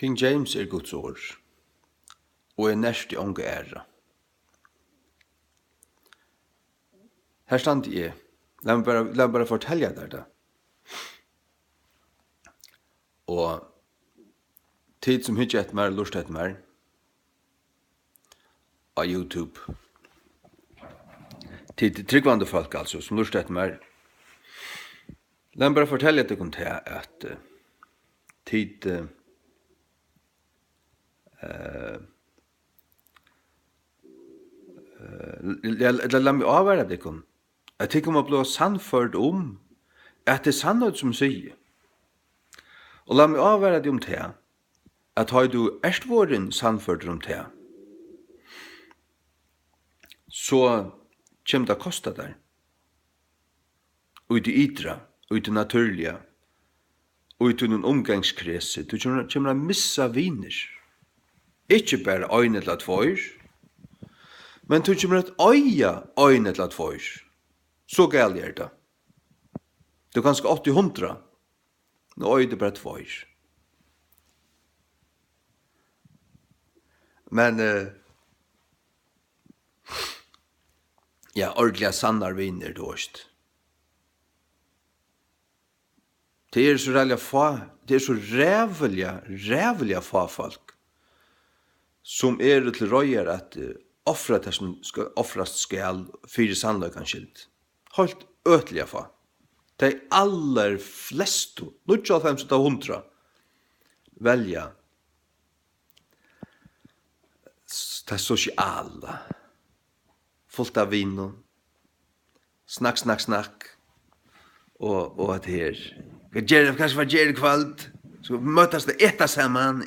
King James Guds ord, og nærst I unge æra. Her stand jeg. Lad mig bare fortelle deg det. Og tid som hittar et mer, lust et mer, av YouTube. Tid tryggvande folk altså, som lust et mer. Lad mig bare fortelle deg om det, at tid lad mig avvære deg om, at jeg kommer å bli sannført om at det er sannhet som sier. Og la meg avvære deg om det, at har du erstvoren sannført om det, så kommer det å koste deg. Ut I ytra, ut I naturliga, ut I noen omgangskrese, du kommer å missa viner. Ikke bare øyne til at tvøyr, men du kommer å øyne til at tvøyr. Så galt er det. Du kan skal 80-100, nå øyne bare tvøyr. Men, ja, ordentliga sannar viner dårst. Det er så rævliga fa folk som til røyer at offra det som skal offrast skal fyrir sannløkan skilt. Helt øtliga fa. De aller flestu, 95-100, velja det sosiala, fullt av vino, snakk, og at her, kanskje var gjerne kvalt, så møtes det etta saman,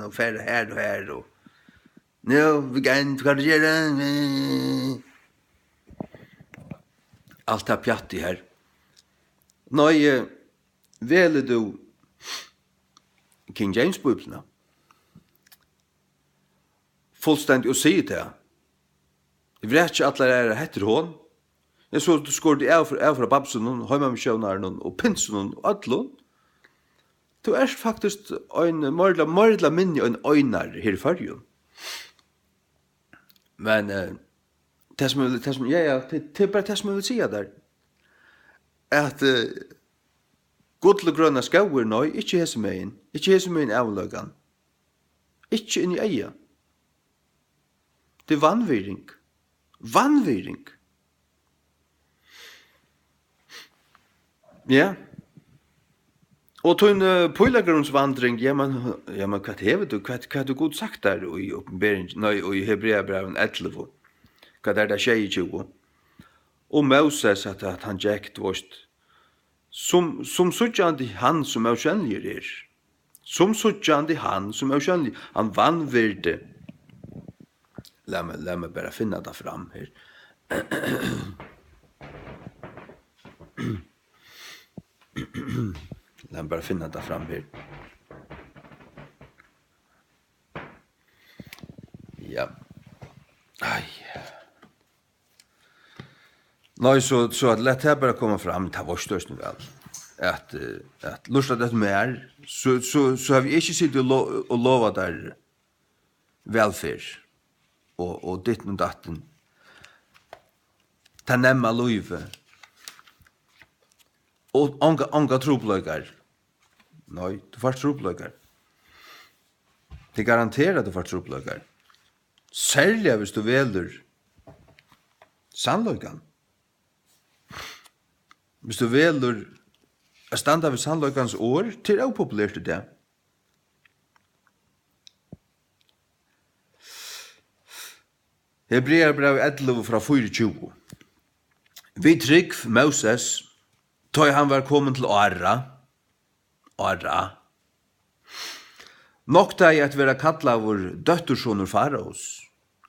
og færre her, og nå, vi kan gjøre, alt er pjatti her. Nå, veler du King James Bibeln, fullstendig å si det. Jeg vet ikke at det heter hon. Jeg så du skår det av fra babsen, høymamisjøvnaren og pinsen og adlån. Du faktisk en mordla minni en øynar her I fargen. Men det som det bare det som jeg vil si der, at godle grønna skauer nå, ikke hese megin avløgan, ikke inn I eia. Det er vannvirring. Ja. Og tøyn pøylagrunnsvandring, ja, men hva hever du? Hva du god sagt der I oppenberingen, I Hebreabreven 11, hva der det 22. Og Moses at han gjekt vårt, som suttjandi han som kjennlig som suttjandi han som kjennlig, han vannvirde. La meg bare finne det fram her. La meg bare finne det fram her. Ja. Ai. Nei, så at lett her bare komme fram, det var størst vel. At lustet det mer, så har vi ikke sittet og lova der velferd. Og ditt og datten. Ta nemma løyve. Og anga tropløygar. Nei, du får tropløygar. Det garanterer at du får tropløygar. Særlig hvis du veler sannløygan. Hvis du veler å standa ved sannløygans år, til å populært det. Hebreabrev 11 fra 24. Vi trygg Moses, da han var kommet til Ara. Nok da at vera kalla vår døttersonur Faraos.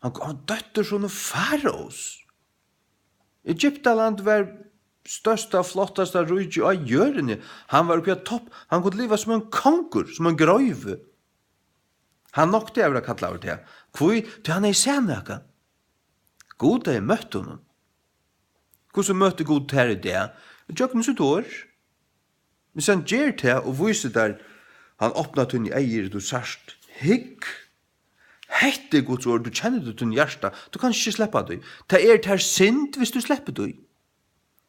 Han døttersonur Faraos. Egyptaland var størsta, flottasta rujtje av hjørne. Han var oppi av topp. Han kunne liva som en konkur, som en grøyve. Han nok da vera kalla vår det. Hvor? Til han I senaka. God er møtt honom. Hvordan møtte God her I det? Jøkken sitt år. Hvis han gjør det og viser der Han öppnar tunn i eier, du sørst. Hygg. Hette Guds ord, du kjenner det tunn hjärsta. Du kan ikke släppa det. Det er synd hvis du släpper det.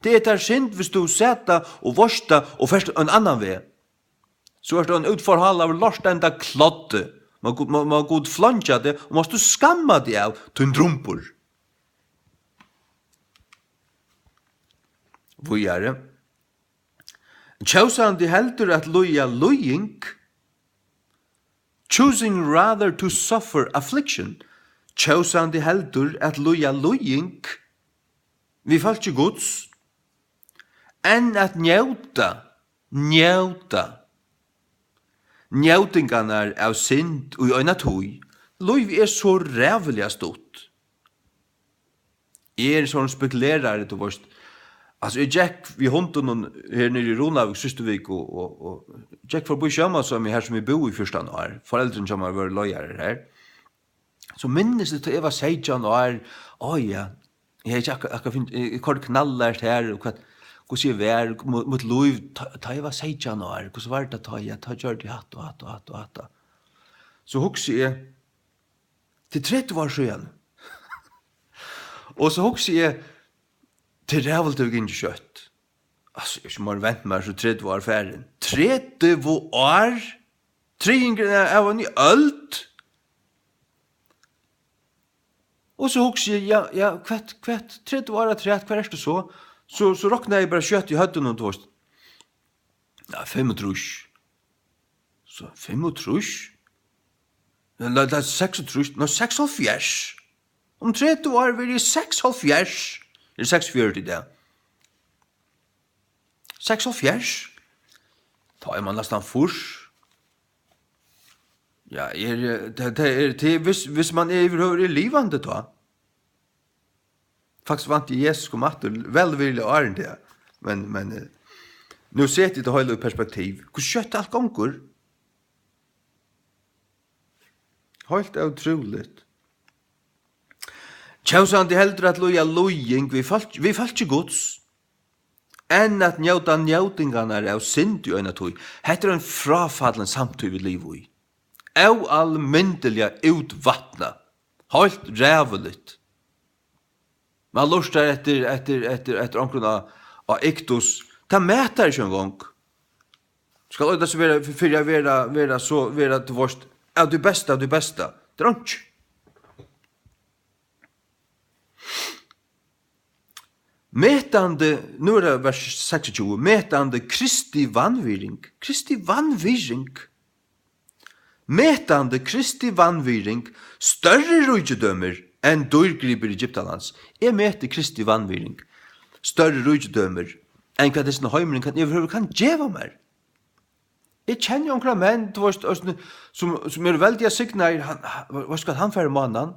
Det er synd hvis du setter og vorsta og først en annan vei. Så er det en utforhåll av lort enda klodde. Man god flanja det, og måste skamma det av tunn drumpor. Vujare. Tjausan de heldur at loja lojing, choosing rather to suffer affliction. Tjausan de heldur at loja lojing, vi falt ikke gods, enn at njauta. Njautingarna av synd og øyna tøy, loiv så rævelig stort. Sånn spekulerar det vårt. Altså, jeg gikk vi hunden her nere i Ronavik Systervik, og gikk forbi sjøma som her som vi bor i 1. år. Foreldren som har vært løyere her. Så minnes det til jeg var 16 år, ja, jeg har ikke akkurat finnet, jeg har knallert her, og hvordan jeg var, mot lov, da jeg var 16 år, hvordan var det da jeg gjør det hatt og hatt. Så husker jeg, til 30 år siden, og så husker jeg, til rævelt av ikke kjøtt. Altså, jeg må vente meg så 30 år ferdig. 30 år? 3 av en i ølt? Og så husker jeg, ja, kvett, 30 år av 30, hva er det så? Så råkner jeg bare kjøtt i høtten og tåst. Ja, 35. Så 35? Det er 36, nå 76. Om 30 år vil jeg 76. Det er 46 i det. 76? Da man nesten furs. Ja, hvis man er livande da. Faktisk vant i Jesus kom at det velvillig åren det. Men nu ser jeg det hele perspektiv. Hvor kjøtt alt gonger? Helt utroligt. Tjausan de heldur at loja lojing, vi falt ikke gods, enn at njautingarna av synd i øyna tog. Hette en frafallen samtid vi liv i. Au allmyndeliga utvattna, helt ræveligt. Man lustar etter omkrona av ektos, ta mätar ikke en gang. Skal det så være til vårt, av det beste, det er ikke. Metande, nu er det vers 26, metande Kristi vanviring. Metande Kristi vanviring, større rujtedømmer enn dørgriper i Egyptalands. Jeg meter Kristi vanviring, større rujtedømmer enn hva disse heimering kan djeva mer. Jeg kjenner omkring menn som er veldig signer, hva skal han fære mannen?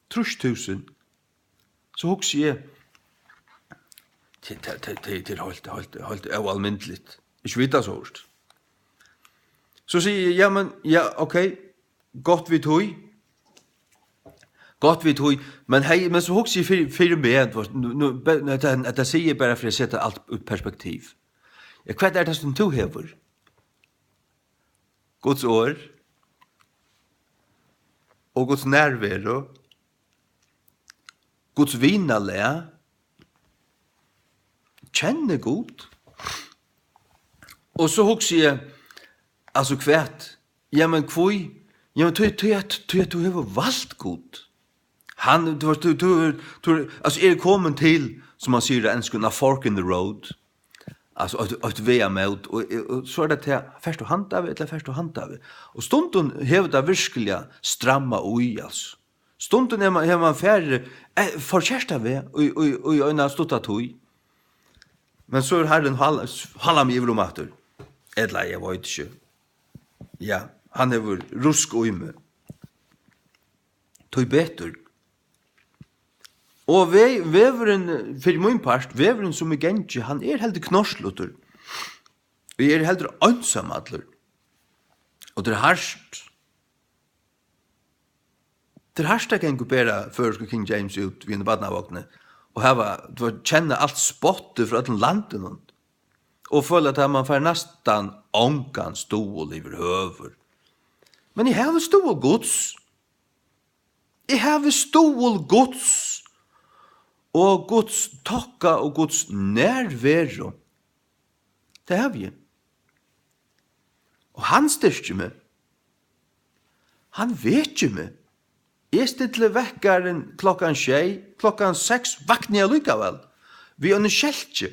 3000. Så husker jeg, til helt oalmyndligt. Ikke vita så hårst. Så sier jeg, ja, ok, godt vi tog, men så husker jeg fire med, at jeg sier bare for å sette alt ut perspektiv. Ja, hva er det som du hever? Guds år, og Guds nærvero, Guds vinalea, kjenne god. Og så husker jeg, altså kvært, ja, men kvoi, ja, men du har valgt god. Altså, er kommet til, som man sier, en fork in the road, altså, at vi er med, og så er det til, først og handave. Og stunden hever det virkelig stramma ui, altså. Stunden har man færre, forkjærsta vi, og øyne stått tog. Men så er Herren halva mig i vromater. Edla, jeg vet ikke. Ja, han er rusk og yme. Tog betur. Og veveren, for min part, veveren som er gengi, han er heldig knorslutter. Vi er heldig ansamadler. Og det er harsht. Det er harsht jeg kan kupera før King James ut ved en badnavåkne. Og kjenne alt spottet fra den landen. Og føle at man får nesten ongan stål över höver. Men jag har stål Guds. Jag har stål Guds. Og Guds tokka og Guds nærvero. Det har vi. Og han styrker meg. Han vet ikke meg. Jeg stiller vekkaren klokkan 6, klokkan 6 vakner jeg likevel. Vi er skjeltje.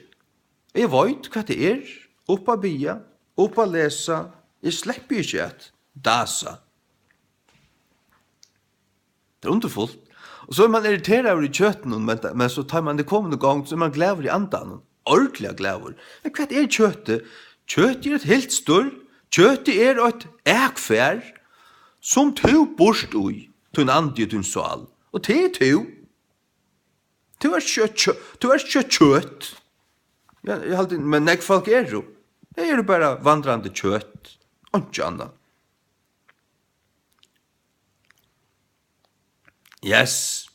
Jeg vet hva det er. Oppa bia, oppa lesa. Jeg slipper ikke et dasa. Det er underfullt. Og så man irriteret over i kjøtten, men så tar man det kommende gang, så man glæver i andan. Ordentlig glæver. Men hva er kjøttet? Kjøttet er et helt større. Kjøttet er et ekfær som to bort ui, til en andre til en sal. Og det er to. Det er ikke kjøtt. Men nek folk er jo. Det er jo bare vandrande kjøtt. Og ikke annet. Yes.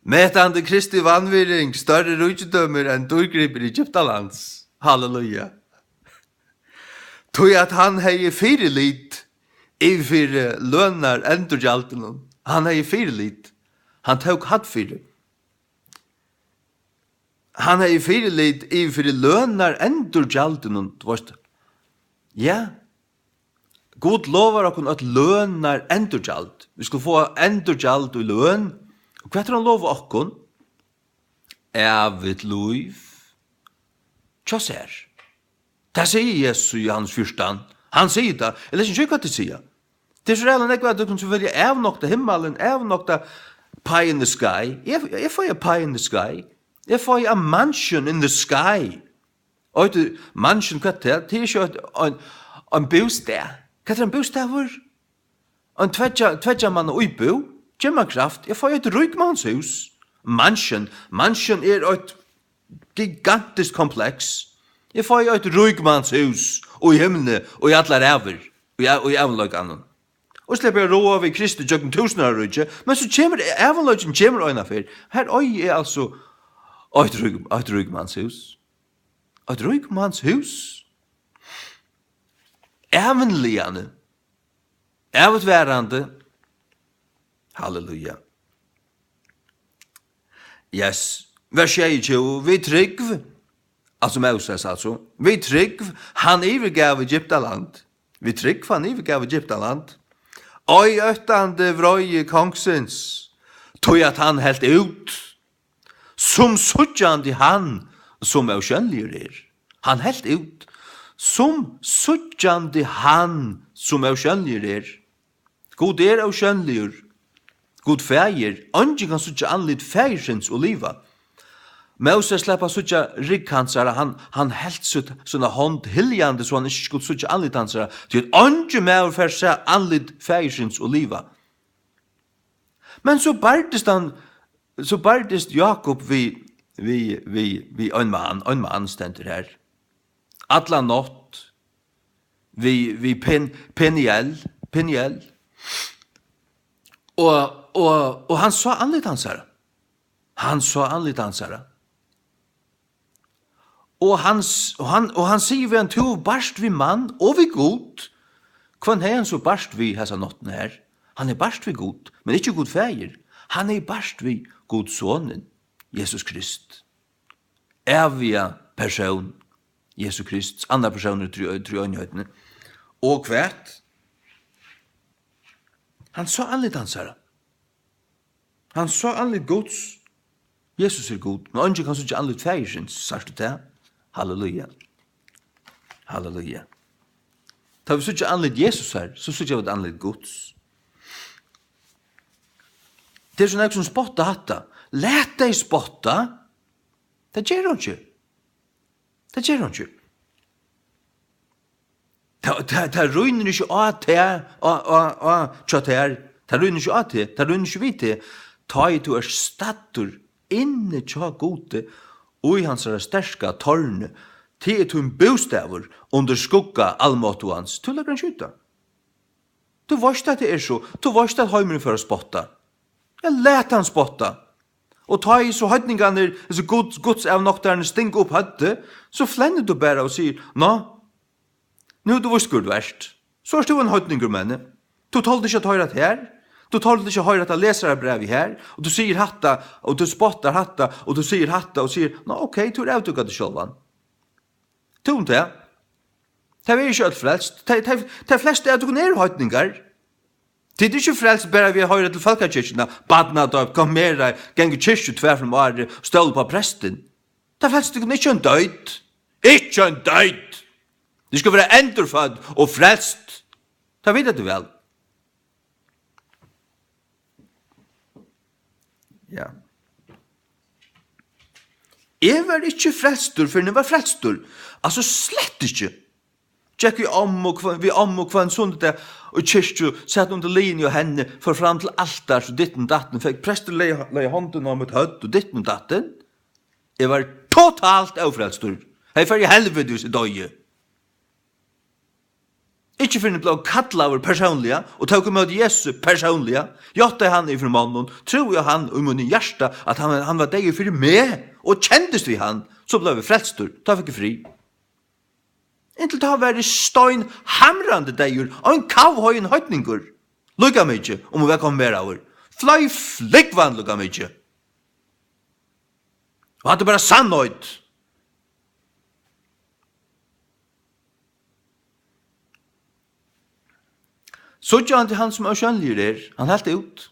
Metande Kristi vanvirring, større rujtdømmer enn dårgriper i Egyptalands. Halleluja. Tog at han hei fyrirlit i fyrir lønnar endurgjalten. Han hei fyrirlit. Han tok hatt fyrir. Han hei fyrirlit i fyrir lønnar endurgjalten. Ja. God lovar okkur at lønnar endurgjald. Vi skal få endurgjald og løn. Og hva han lovar okkur? Evet luiv. Tja ser. Det sier Jesus i hans fyrstan. Han sier det. Jeg leser ikke hva det sier. Det er så redan ikke at du kan velge avnokta himmelen, avnokta pie in the sky. Jeg får jo pie in the sky. Jeg får jo a mansion in the sky. Og det mansion, hva det er? Det er ikke en bostad. Hva er en bostad for? En tvedja mann og bo. Gemmakraft. Jeg får et rykmannshus. Mansion er et gigantisk kompleks. Jeg får et rykmannshus og i himmelen og i alle ræver og i avløkene. Og slipper jeg råd av i Kristi jøkken tusener rydde, men så kommer avløkene kommer øyne for. Her er altså et rykmannshus. Et rykmannshus. Evenligene. Evigværende. Halleluja. Yes. Vers 22. Vi trygg. Altså Moses altså. Vi trygg. Han ivergav Egyptaland. Vi trygg. Han ivergav Egyptaland. Oi øttande vrøye kongsins. Tog at han helt ut. Som suttjande han. Som er skjønnligere er. Han helt ut. Som suttjande han. Som er skjønnligere er. God er og skjønnligere. God feir, andre kan suttja anlitt feirsins og liva. Moses sleppa suttja rikkhansara, han helt sånna hånd hiljande, så han ikke skulle suttja anlitt hansara, til at andre med for seg anlitt feirsins og liva. Men så bardist Jakob vi en mann stender her. Atla natt, vi Peniel, og han så anlitt hansara. Og han sier vi en to barst vi mann, og vi god. Kvann er han så barst vi hessa notten her? Han er barst vi god, men ikke god feir. Han er barst vi god sonen, Jesus Krist. Evige person, Jesus Krist, andre personer tror øynehøytene. Og hvert? Han så anlitt hansara. Han så anlitt gods. Jesus er god. Men andre kan så ikke anlitt feirsins, sagt det. Halleluja. Halleluja. Da vi så ikke anlitt Jesus her, så ikke vi anlitt gods. Det er sånn jeg som spotta hatta. Let deg spotta. Det gjør hun ikke. Det ruiner ikke av det, det ruiner ikke av det, det ruiner ikke vidt det. Ta i du statur inne tja gode, og i hans sterska tårne, til du en bostaver under skugga allmåttuans, du lager han skjuta. Du varst at det er så, du varst at heimeren for å spotta. Jeg let han spotta. Og ta i så høytningene, så Guds avnokterne stinker opp høytte, så flenner du bare og sier, nå, Nu du visst du verst. Så er du en høytninger, menne. Du tålte ikke å høre det her. Du tålte ikke å høre at leser brev her. Og du sier hatta, og du spottar hatta, og du sier hatta, og sier, nå, ok, du er avtukket det sjølvan. Tog det. Det er ikke alt frelst. Det er flest er du er høytninger. Det er ikke frelst bare vi høyre til folkekirkene, badna døp, kom mer, genge kyrkje tver from året, stål på presten. Det er flest er ikke en døyd. Ikke en døyd. Det skal være endurfødd og frelst. Det vet du vel. Ja. Jeg var ikke frelstur før jeg var frelstur. Altså slett ikke. Tjekk vi om og kvann sånn det og kyrkju satt under linje og henne for fram til altar så ditten datten fikk prester leie hånden om et hødd og ditten datten. Jeg var totalt avfrelstur. Hei for i helvedes i døye. Ikke for en blå kattla over personliga, og tog med Jesus personliga, gjorde han ifrån mannen, tror jeg han i min hjärsta at han var deg for meg, og kjendest vi han, så ble vi frelstur, da fikk jeg fri. Inntil da var det støyn hamrande deg, og en kavhøyen høytninger. Lukka meg ikke, om vi kom mer av. Fløy flikkvann lukka meg ikke. Og hadde bare sannhøyt. Så gjør han til han som er skjønnlig han helt ut.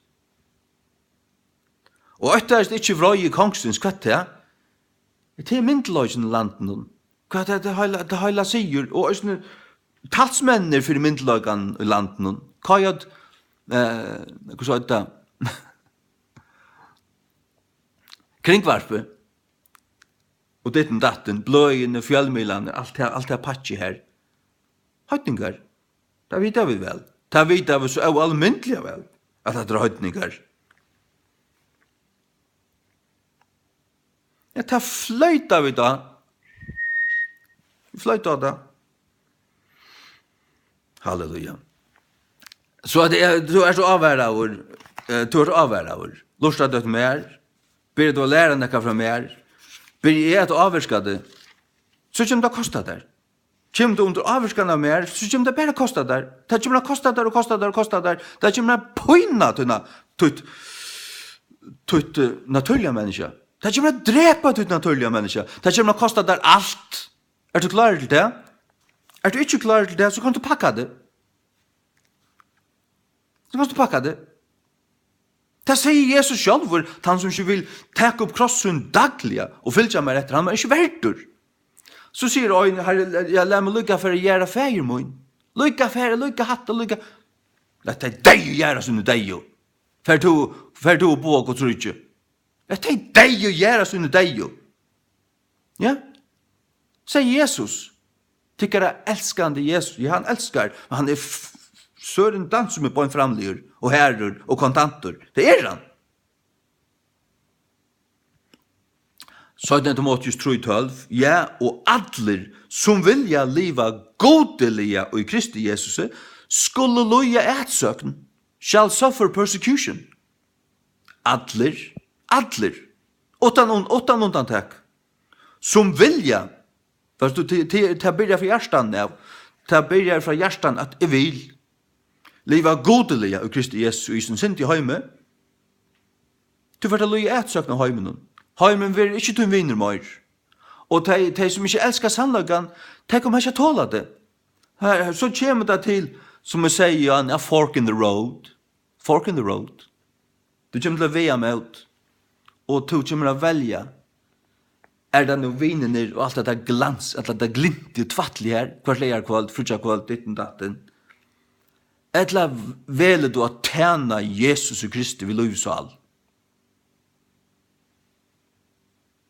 Og etter er ikke vrøy i kongsens kvett det, det er myndeløysen i landet. Hva er det heila sier, og er talsmenner for myndeløyken i landet. Hva er det, hva sa det, kringvarpe, og ditten datten, bløyene, fjellmilene, alt det patsi her. Høytninger, det vet vi vel. Det vet vi så allmyndelig vel, at det er høytninger. Ja, det fløyta vi da. Fløyta da. Halleluja. Så du er så avværaver, Lustar du til mer, blir du å lære nekka fra mer, blir jeg til å avvirka det, så kommer det å kosta der. Kommer du under avvirkan av mer, så kommer det bare å kosta der. Det kommer å kosta der og kosta der og kosta der. Det kommer å pøyna til naturliga mennesker. Det kommer å drepa til naturliga mennesker. Det kommer å kosta der alt. Er du klar til det? Er du ikke klar til det, så kan du pakka det. Så kan du pakka det. Det sier Jesus selv, han som ikke vil ta opp krossen dagliga og fylja meg etter, han er ikke verdur. Så sier øyne, jeg lær meg lykka for å gjøre feir min. Lykka feir, lykka hatt, lykka. Dette er deg å gjøre som du deg. Fer du å bo og tro ikke. Dette er deg å gjøre som du deg. Ja? Sier Jesus. Tykker jeg elskande Jesus. Ja, han elskar. Men han er søren dans som er på en framligur, og herrer, og kontanter. Det er han. 17. Timotheus 3:12, ja, og adler som vilja liva godeliga og i Kristi Jesus skulle loja ætsøkn, shall suffer persecution. Adler, åttan undantak, som vilja, fast du ta byrja fra hjertan av, ta byrja fra hjertan at jeg vil liva godeliga og i Kristi Jesus og i sin sint i heime, du får ta loja ætsøkn av heimen. Heimen vil ikke til vinner mer. Og de som ikke elsker sannlagan, de kommer ikke tåle det. Så kommer det til, som jeg sier, a fork in the road. Fork in the road. Du kommer til å veie meg ut. Og du kommer til å velge. Er det noen vinner og alt det glans, alt det glimt og tvattelig her, hvert leier kvalt, frutja kvalt, ditten datten. Eller velger du å tjene Jesus og Kristi ved livsval.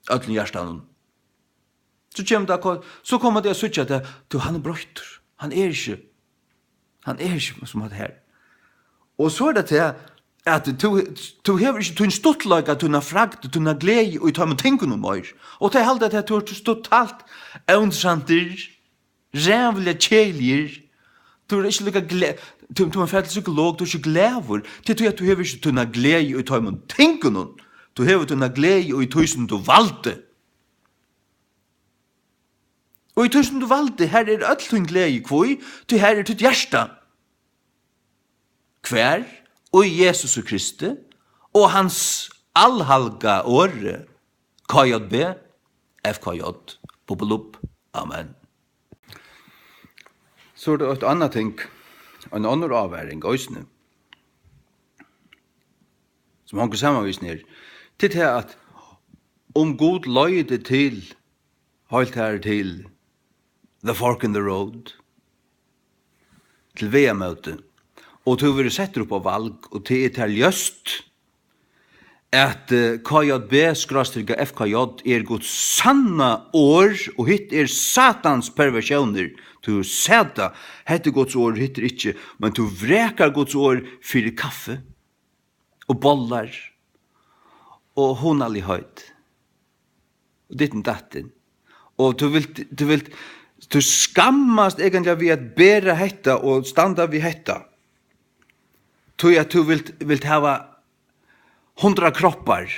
Ölln hjertan. Så kommer det å sutja at han er brøyter. Han er ikke som det her. Og så er det til at du hever ikke tunn stuttlag at tunn fragt, tunn glede og ta med tenken om mer. Og det er halde at du er totalt åndsanter, rævlige kjelier. Du er ikke lukka glede. Du er ferdig psykolog, du er ikke glever. Det er at du hever ikke tunn glede og ta med tenken om. Du hever tunna glede og i tusen du valgte. Og I tusen du valgte, her öll tun glede kvoi, til her tutt hjärsta. Hver, og Jesus Kristi, og hans allhalga åre, KJB, FKJ, Populup, Amen. Så det et annet ting, en annen avværing, øysene, som han kan sammenvise ned, til det at om god løyde til, helt her til, the fork in the road, til VM-møte, og til å være setter opp av valg, og til et her ljøst, at KJB-skrastriga FKJ Guds sanna år, og hitt satans perversjoner, du sæta, hette Guds år, hittir ikkje, men du vrekar Guds år fyrir kaffe, og bollar, og honalig høyt, og ditten datten, og du skammast egentlig vi at bæra hetta, og standa vi hetta, tog at du vilt hava 100 kroppar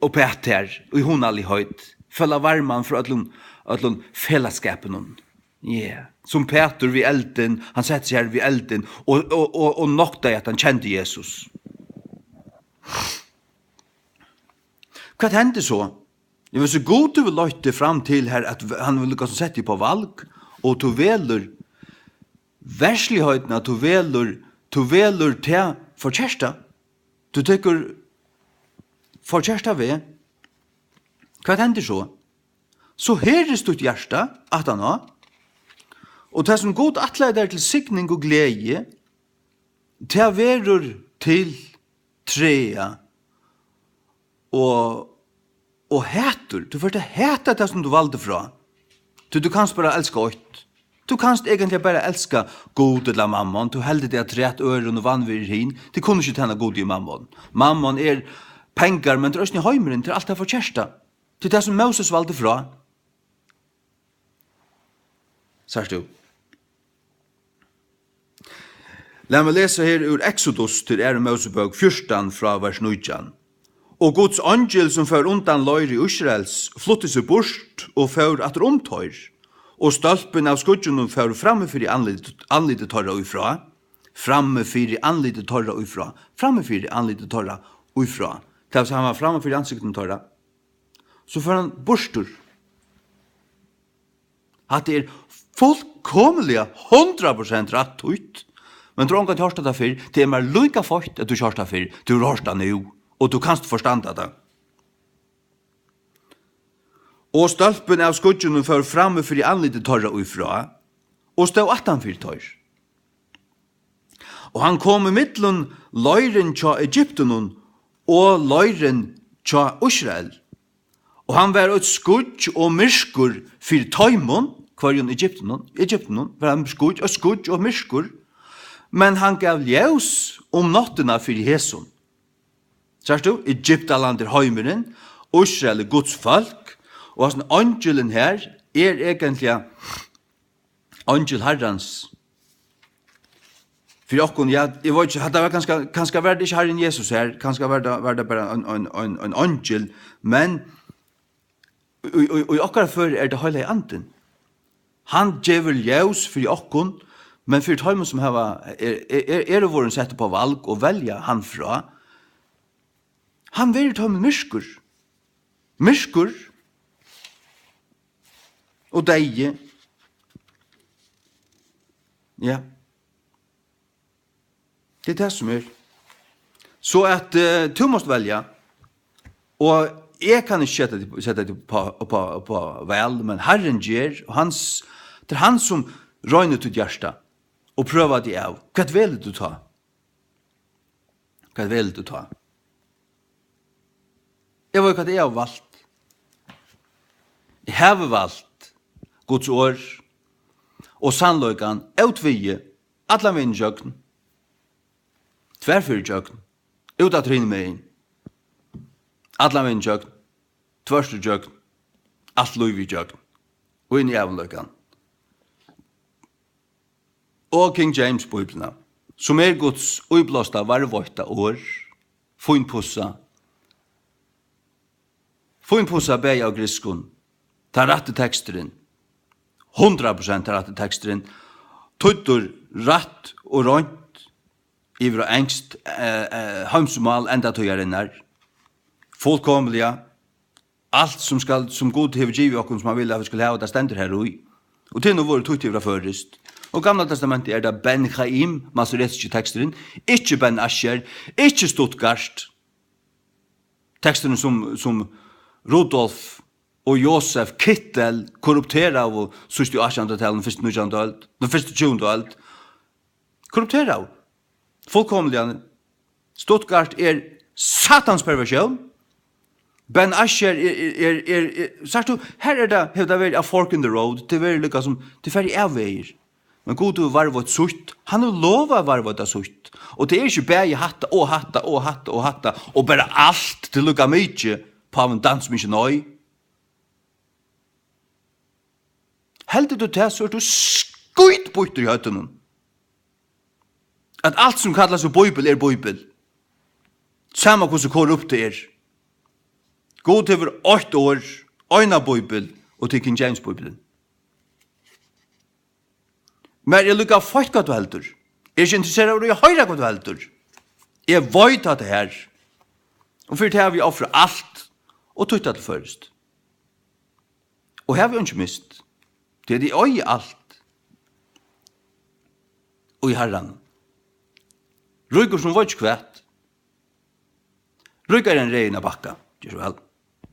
og peter og i honalig høyt, følga varman fra öllum fellesskapen. Yeah. Som Peter vid elden, han sett seg her vid elden, og nokta i at han kjente Jesus. Hva hendte så? Det var så god du vil løyte fram til her, at han vil lukke sette på valg, og du veler versligheten, at du veler til for kjærsta. Du tykker for kjærsta ved. Hva hendte så? Så her er stort hjärsta, at han har, og det som god atleider til signing og glede, til verur til trea, og heter. Du får ikke hete det som du valgte fra. Du kanst bare elska åt. Du kanst egentlig bare elska god eller mammon. Du heldig det at rett øren og vannvirer hin. Det kunne ikke tjene god i mammon. Mammon pengar, men det er ikke i heimeren til alt det for kjærsta. Til det som Moses valgte fra. Sars du? La meg lese her ur Exodus til Mosebok 14 fra vers 19. Og Guds angel som fører undan løyre i Israels flytte seg bort og fører at omtøyr, og stølpen av skudgen fører framme for anlidet torra uifra, framme for anlidet torra uifra, framme for anlidet torra uifra, til at han var framme for ansikten torra, så fører han borster. At det fullkomlig 100% rett ut, men tror ikke at du hørste det før, det mer lykka fort at du hørste det før, du hørste det nå, og du kanst forstanda det. Og stølpen av skudgen fører framme for anlidet torra uifra, og stod 18 tøyr. Og han kom i middelen løyren tja Egypten og løyren tja Israel. Og han var et skudg og myrskur for tøymon, kvarjon Egypten var han skudg og myrskur, men han gav ljøs nottina for Heson. Sørst du? Egyptaland heimeren, Israel Guds folk, og sånn angelen her egentlig angel herrens. For okkon, jeg vet ikke, det var kanskje vært ikke herren Jesus her, kanskje var det bare en angel, men og okkar før det hele anden. Han djevel ljøs for okkon, men for tøymen som det våren sette på valg og velja han fra, han vil tøymen myrskur. Myrskur og deie. Ja. Det det som Så at du måste velja, og jeg kan ikke sette det på vel, men Herren gjør, og det han som røyner til hjertet, og prøver det av. Hva vil du ta? Hva vil du ta? Jeg vet hva det har valgt. Jeg har valgt Guds år, og sannløyken, utvige, alle mine jøkken, tverrfyr jøkken, ut av trinne med inn, alle mine jøkken, tverrfyr jøkken, alt løyve jøkken, og inn i avløyken. Og King James Bibelna, som Guds uiblåsta varvåkta år, Fynpussa bei av griskun, ta rette teksteren, 100% rett teksteren, tøytur ratt og rønt, ivra engst, hamsumal enda tøyarinnar, fullkomliga, allt som god hever givet okkur som han vil at vi skulle ha, det stender her ui. Og til nå var det tøyt ivra først. Og gamla testamentet det Ben Chaim, masoretiske teksteren, ikke Ben Asher, ikke Stuttgart, teksteren som Rudolf og Josef Kittel korruptera av sørst i 1800-tallet, den første 1900-tallet, den første 2000-tallet, korruptera av. Fullkomlig, Stuttgart satans perversjon. Ben Asher sagt du, her det, har det vært a fork in the road, det er lykka som, det er ferdig avveier. Men god du varvat sutt, han har lova varvat sutt. Og det ikke bare hatta og hatta og hatta og hatta, og bare alt til lukka mykje på en dans mykje nøy. Heldig du til, så du skuit bort i høytenen. At alt som kallas Bibel Bibel. Samma hvordan korrupt det God hever 8 år, øyna Bibel, og til King James Bibelen. Men jeg lukkar fætt hva du heldur. Jeg er ikke interessert av å høyra hva du heldur. Jeg vet at det her. Og for det har vi offret alt, og tøyta til først. Og her har vi ikke mist. Det de øy alt. Og i herran. Røyker som var ikke kvært. Røyker en reina bakka. Gjør så vel.